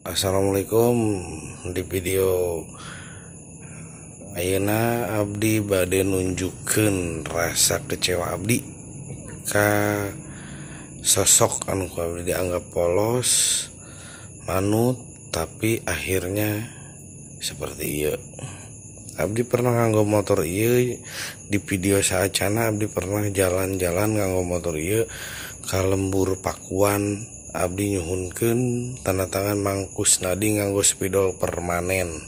Assalamualaikum. Di video ayeuna abdi bade nunjukkeun rasa kecewa abdi ka sosok anu ku abdi dianggap polos, manut, tapi akhirnya seperti ieu. Abdi pernah nganggo motor ieu di video saacana. Abdi pernah jalan-jalan nganggo motor ieu ka lembur Pakuan. Abdi nyuhunkeun tanda tangan Mang Kusnadi nganggo spidol permanen.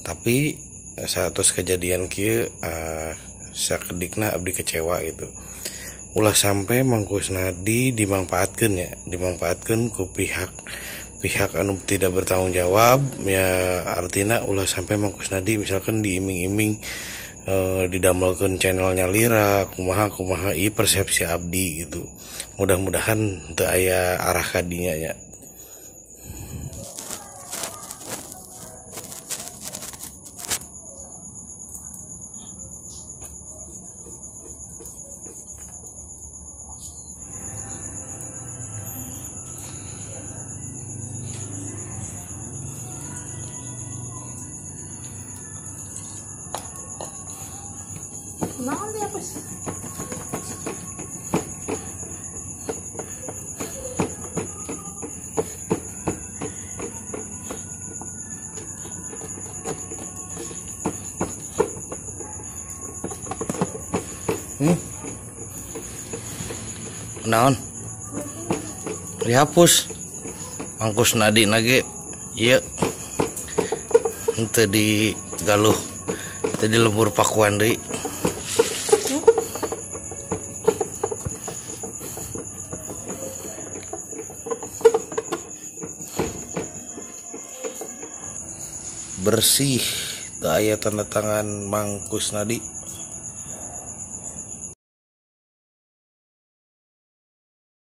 Tapi saat kejadian kieu sakedikna abdi kecewa gitu. Ulah sampai Mang Kusnadi dimanfaatkeun ku pihak anu tidak bertanggung jawab ya. Artinya ulah sampai Mang Kusnadi misalkan diiming-iming didamelkeun channelnya Lira kumaha ieu persepsi abdi gitu. Mudah-mudahan teu aya arah kadinya ya. Naon dia bos? Naon? Dihapus Mang Kusnadi lagi. Iya. Henteu digaluh. Teu di lembur Pakuan deui. Bersih, teu aya tanda tangan Mang Kusnadi.